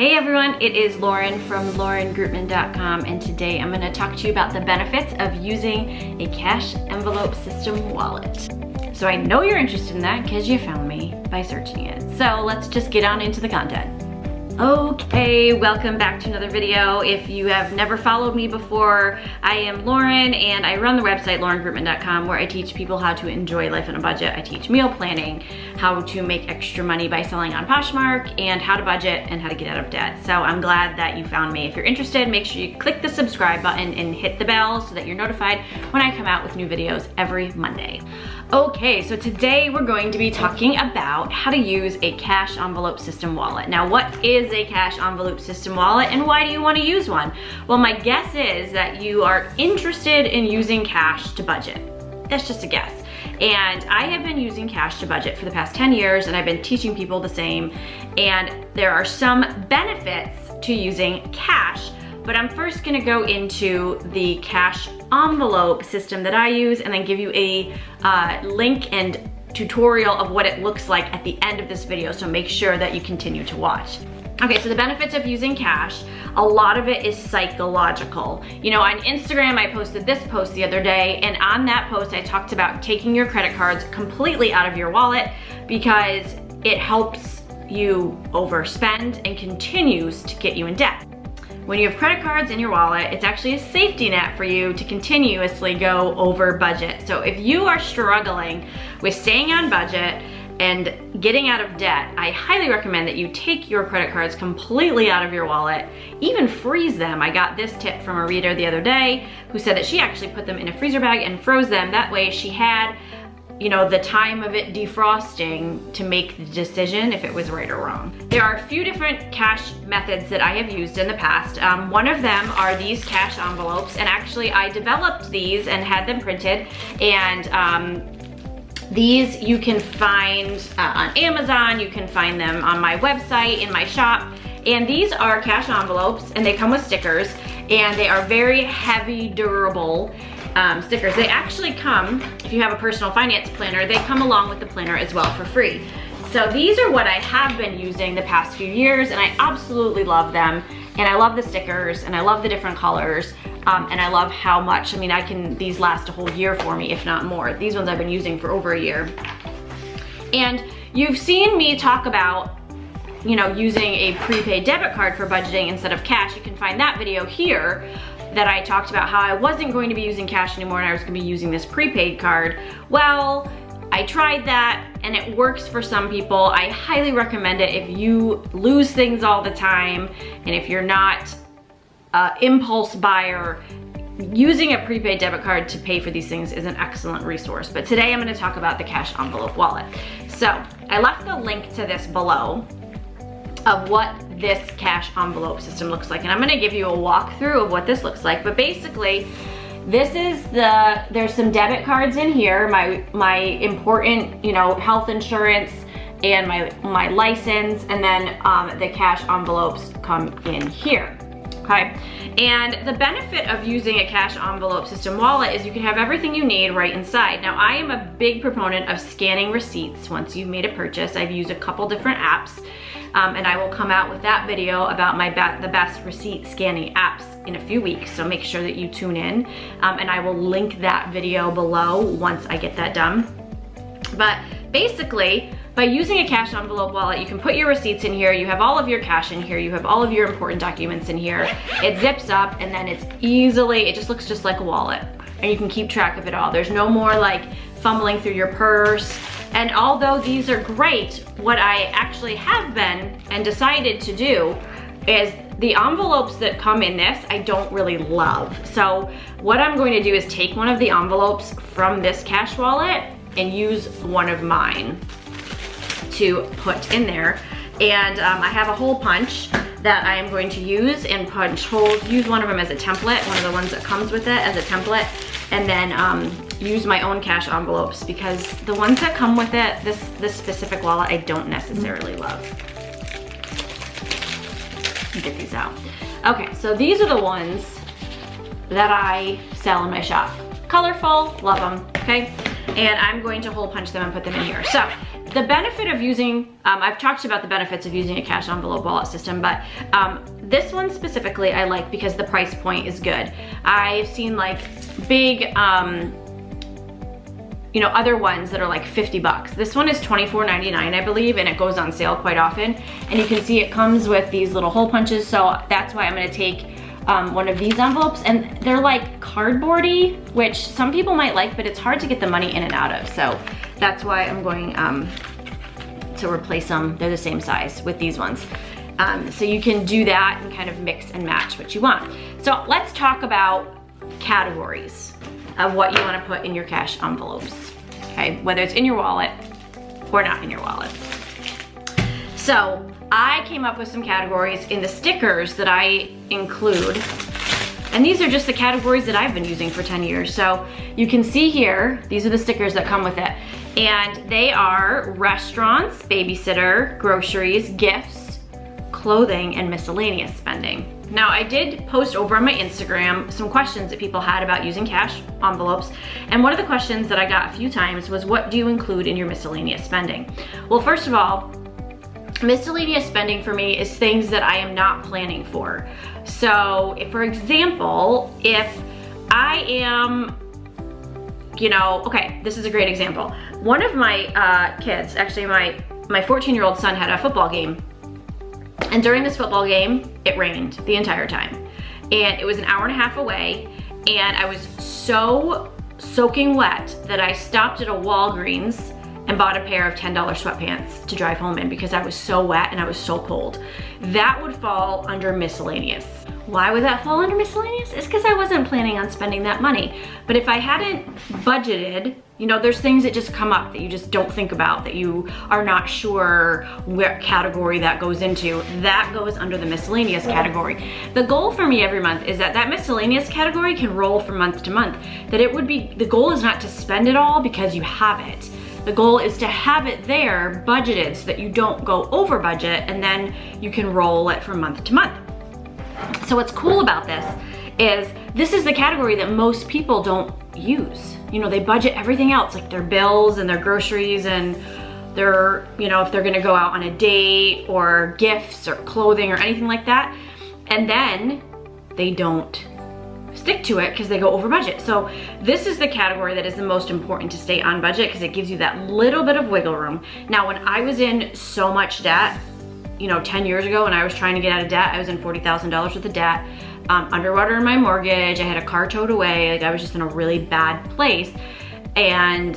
Hey everyone, it is Lauren from laurengroupman.com, and today I'm going to talk to you about the benefits of using a cash envelope system wallet. So I know you're interested in that because you found me by searching it. So let's just get on into the content. Okay, welcome back to another video. If you have never followed me before, I am Lauren and I run the website laurengroupman.com, where I teach people how to enjoy life on a budget. I teach meal planning, how to make extra money by selling on Poshmark, and how to budget and how to get out of debt. So I'm glad that you found me. If you're interested, make sure you click the subscribe button and hit the bell so that you're notified when I come out with new videos every Monday. Okay, so today we're going to be talking about how to use a cash envelope system wallet. Now, what is a cash envelope system wallet and why do you want to use one? Well, my guess is that you are interested in using cash to budget. That's just a guess. And I have been using cash to budget for the past 10 years and I've been teaching people the same. And there are some benefits to using cash, but I'm first gonna go into the cash envelope system that I use and then give you a link and tutorial of what it looks like at the end of this video, so make sure that you continue to watch. Okay, so the benefits of using cash, a lot of it is psychological. You know, on Instagram, I posted this post the other day, and on that post, I talked about taking your credit cards completely out of your wallet because it helps you overspend and continues to get you in debt. When you have credit cards in your wallet, it's actually a safety net for you to continuously go over budget. So if you are struggling with staying on budget and getting out of debt, I highly recommend that you take your credit cards completely out of your wallet, even freeze them. I got this tip from a reader the other day who said that she actually put them in a freezer bag and froze them. That way she had, you know, the time of it defrosting to make the decision if it was right or wrong. There are a few different cash methods that I have used in the past. One of them are these cash envelopes, and actually I developed these and had them printed, and these you can find on Amazon, you can find them on my website, in my shop, and these are cash envelopes and they come with stickers, and they are very heavy, durable stickers. They actually come, if you have a personal finance planner, they come along with the planner as well for free. So these are what I have been using the past few years, and I absolutely love them. And I love the stickers, and I love the different colors, and I love how much, I mean, these last a whole year for me, if not more. These ones I've been using for over a year. And you've seen me talk about, you know, using a prepaid debit card for budgeting instead of cash. You can find that video here that I talked about how I wasn't going to be using cash anymore and I was gonna be using this prepaid card. Well, I tried that and it works for some people. I highly recommend it if you lose things all the time and if you're not an impulse buyer. Using a prepaid debit card to pay for these things is an excellent resource. But today I'm gonna talk about the cash envelope wallet. So I left the link to this below of what this cash envelope system looks like. And I'm gonna give you a walkthrough of what this looks like. But basically, this is there's some debit cards in here, my important, you know, health insurance and my license, and then the cash envelopes come in here. Okay, and the benefit of using a cash envelope system wallet is you can have everything you need right inside. Now, I am a big proponent of scanning receipts once you've made a purchase. I've used a couple different apps, and I will come out with that video about the best receipt scanning apps in a few weeks, so make sure that you tune in, and I will link that video below once I get that done. But basically, by using a cash envelope wallet, you can put your receipts in here, you have all of your cash in here, you have all of your important documents in here. It zips up and then it just looks just like a wallet, and you can keep track of it all. There's no more like fumbling through your purse. And although these are great, what I actually have been and decided to do is the envelopes that come in this, I don't really love. So what I'm going to do is take one of the envelopes from this cash wallet and use one of mine to put in there. And I have a hole punch that I am going to use and punch holes, use one of them as a template, one of the ones that comes with it as a template, and then use my own cash envelopes because the ones that come with it, this specific wallet, I don't necessarily love. Get these out. Okay, so these are the ones that I sell in my shop. Colorful, love them, okay? And I'm going to hole punch them and put them in here. So the benefit of using, I've talked about the benefits of using a cash envelope wallet system, but this one specifically I like because the price point is good. I've seen like big, you know, other ones that are like 50 bucks. This one is $24.99, I believe, and it goes on sale quite often. And you can see it comes with these little hole punches, so that's why I'm gonna take one of these envelopes, and they're like cardboardy, which some people might like, but it's hard to get the money in and out of. So that's why I'm going to replace them. They're the same size with these ones. So you can do that and kind of mix and match what you want. So let's talk about categories of what you want to put in your cash envelopes, okay? Whether it's in your wallet or not in your wallet. So I came up with some categories in the stickers that I include, and these are just the categories that I've been using for 10 years. So you can see here, these are the stickers that come with it, and they are restaurants, babysitter, groceries, gifts, clothing, and miscellaneous spending. Now, I did post over on my Instagram some questions that people had about using cash envelopes, and one of the questions that I got a few times was, what do you include in your miscellaneous spending? Well, first of all, miscellaneous spending for me is things that I am not planning for. So, for example, if I am, you know, okay, this is a great example. One of my kids, actually my 14-year-old son had a football game. And during this football game, it rained the entire time. And it was an hour and a half away, and I was so soaking wet that I stopped at a Walgreens and bought a pair of $10 sweatpants to drive home in because I was so wet and I was so cold. That would fall under miscellaneous. Why would that fall under miscellaneous? It's because I wasn't planning on spending that money. But if I hadn't budgeted, you know, there's things that just come up that you just don't think about, that you are not sure what category that goes into. That goes under the miscellaneous category. The goal for me every month is that that miscellaneous category can roll from month to month. That it would be, the goal is not to spend it all because you have it. The goal is to have it there budgeted so that you don't go over budget, and then you can roll it from month to month. So what's cool about this is the category that most people don't use. You know, they budget everything else, like their bills and their groceries and their, you know, if they're gonna go out on a date or gifts or clothing or anything like that. And then they don't stick to it because they go over budget. So this is the category that is the most important to stay on budget because it gives you that little bit of wiggle room. Now, when I was in so much debt, you know, 10 years ago when I was trying to get out of debt, I was in $40,000 worth of debt, underwater in my mortgage, I had a car towed away, like I was just in a really bad place. And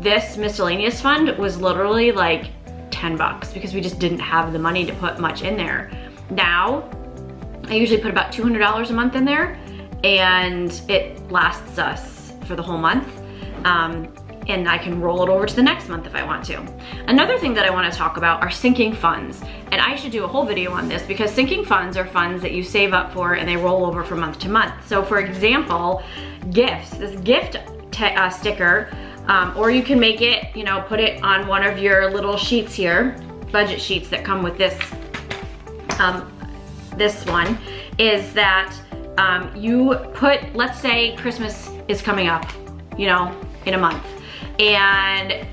this miscellaneous fund was literally like 10 bucks because we just didn't have the money to put much in there. Now, I usually put about $200 a month in there, and it lasts us for the whole month. And I can roll it over to the next month if I want to. Another thing that I want to talk about are sinking funds. And I should do a whole video on this because sinking funds are funds that you save up for and they roll over from month to month. So for example, gifts, this gift sticker, or you can make it, you know, put it on one of your little sheets here, budget sheets that come with this, this one, is that you put, let's say Christmas is coming up, you know, in a month, and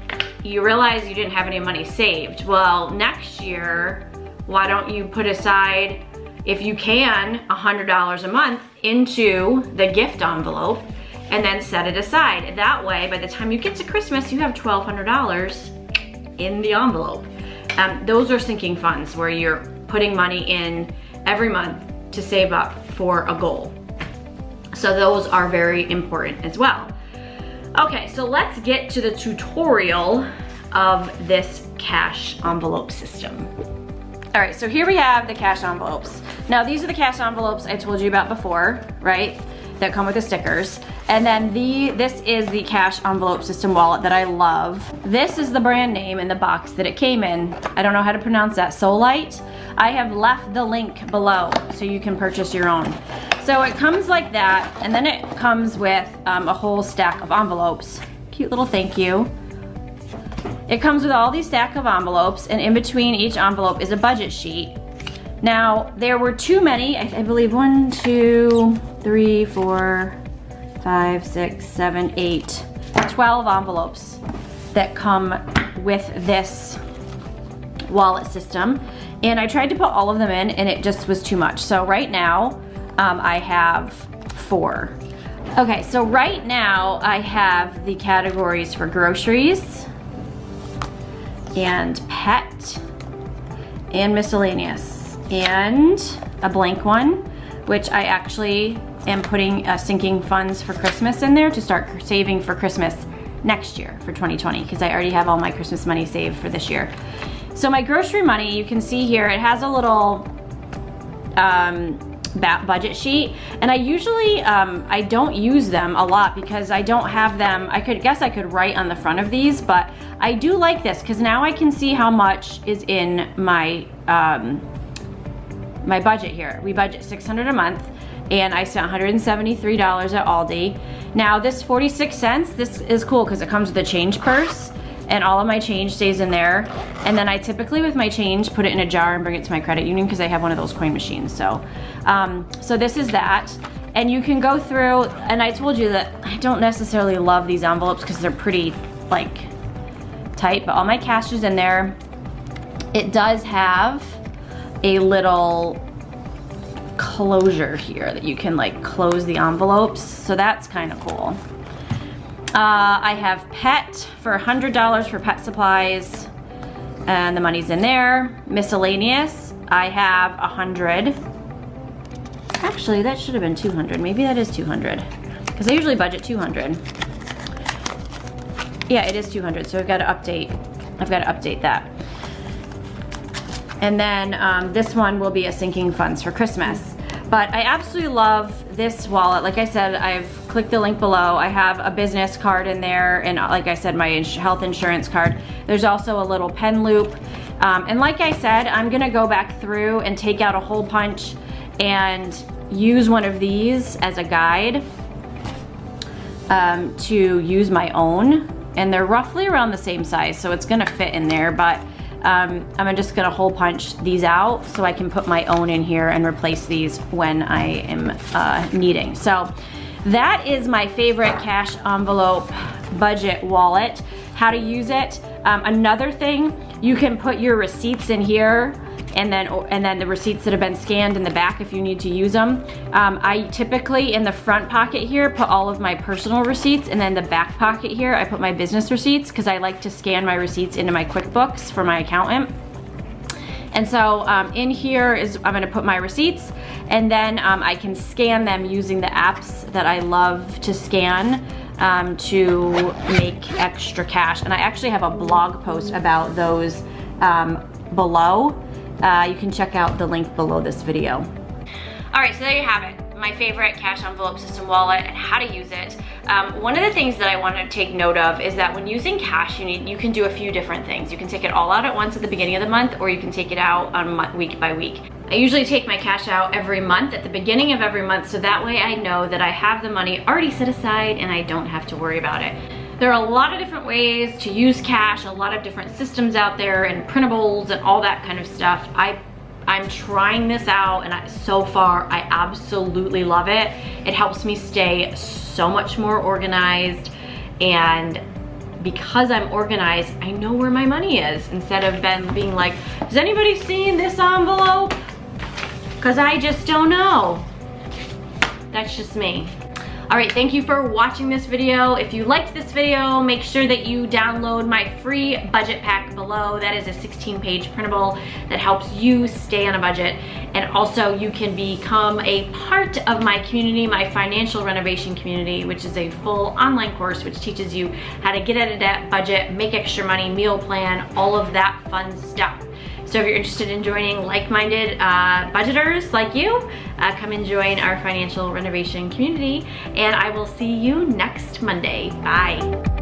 you realize you didn't have any money saved. Well, next year, why don't you put aside, if you can, $100 a month into the gift envelope and then set it aside. That way, by the time you get to Christmas, you have $1,200 in the envelope. Those are sinking funds where you're putting money in every month to save up for a goal. So those are very important as well. Okay, so let's get to the tutorial of this cash envelope system. All right, so here we have the cash envelopes. Now these are the cash envelopes I told you about before, right? That come with the stickers. And then this is the cash envelope system wallet that I love. This is the brand name in the box that it came in. I don't know how to pronounce that, Solite. I have left the link below so you can purchase your own. So it comes like that, and then it comes with a whole stack of envelopes. Cute little thank you. It comes with all these stack of envelopes, and in between each envelope is a budget sheet. Now, there were too many, I believe 1, 2, 3, 4, 5, 6, 7, 8, 12 envelopes that come with this wallet system, and I tried to put all of them in and it just was too much. So right now I have 4. Okay, so right now I have the categories for groceries and pet and miscellaneous and a blank one, which I actually am putting sinking funds for Christmas in there to start saving for Christmas next year for 2020, because I already have all my Christmas money saved for this year. So my grocery money, you can see here, it has a little budget sheet, and I usually I don't use them a lot because I don't have them. I could write on the front of these, but I do like this because now I can see how much is in my my budget here. We budget $600 a month, and I spent $173 at Aldi. Now this 46 cents, this is cool because it comes with a change purse, and all of my change stays in there. And then I typically, with my change, put it in a jar and bring it to my credit union because I have one of those coin machines. So, so this is that. And you can go through, and I told you that I don't necessarily love these envelopes because they're pretty like tight, but all my cash is in there. It does have a little closure here that you can like close the envelopes. So that's kind of cool. I have pet for $100 for pet supplies, and the money's in there. Miscellaneous, I have 100. Actually, that should have been 200. Maybe that is 200, because I usually budget 200. Yeah, it is 200, so I've got to update that. And then this one will be a sinking funds for Christmas. But I absolutely love this wallet. Like I said, I've clicked the link below. I have a business card in there, and like I said, my health insurance card. There's also a little pen loop. And like I said, I'm gonna go back through and take out a hole punch and use one of these as a guide to use my own. And they're roughly around the same size, so it's gonna fit in there, but I'm just gonna hole punch these out so I can put my own in here and replace these when I am needing. So that is my favorite cash envelope budget wallet. How to use it. Another thing, you can put your receipts in here, and then the receipts that have been scanned in the back if you need to use them. I typically, in the front pocket here, put all of my personal receipts, and then the back pocket here, I put my business receipts, because I like to scan my receipts into my QuickBooks for my accountant. And so in here is, I'm gonna put my receipts, and then I can scan them using the apps that I love to scan to make extra cash. And I actually have a blog post about those below. You can check out the link below this video. All right, so there you have it. My favorite cash envelope system wallet and how to use it. One of the things that I want to take note of is that when using cash, you can do a few different things. You can take it all out at once at the beginning of the month, or you can take it out on week by week. I usually take my cash out every month at the beginning of every month, so that way I know that I have the money already set aside and I don't have to worry about it. There are a lot of different ways to use cash, a lot of different systems out there, and printables and all that kind of stuff. I'm trying this out, and so far I absolutely love it. It helps me stay so much more organized, and because I'm organized, I know where my money is, instead of being like, has anybody seen this envelope? Because I just don't know. That's just me. All right, thank you for watching this video. If you liked this video, make sure that you download my free budget pack below. That is a 16-page printable that helps you stay on a budget. And also you can become a part of my community, my financial renovation community, which is a full online course which teaches you how to get out of debt, budget, make extra money, meal plan, all of that fun stuff. So if you're interested in joining like-minded budgeters like you, come and join our financial renovation community, and I will see you next Monday. Bye.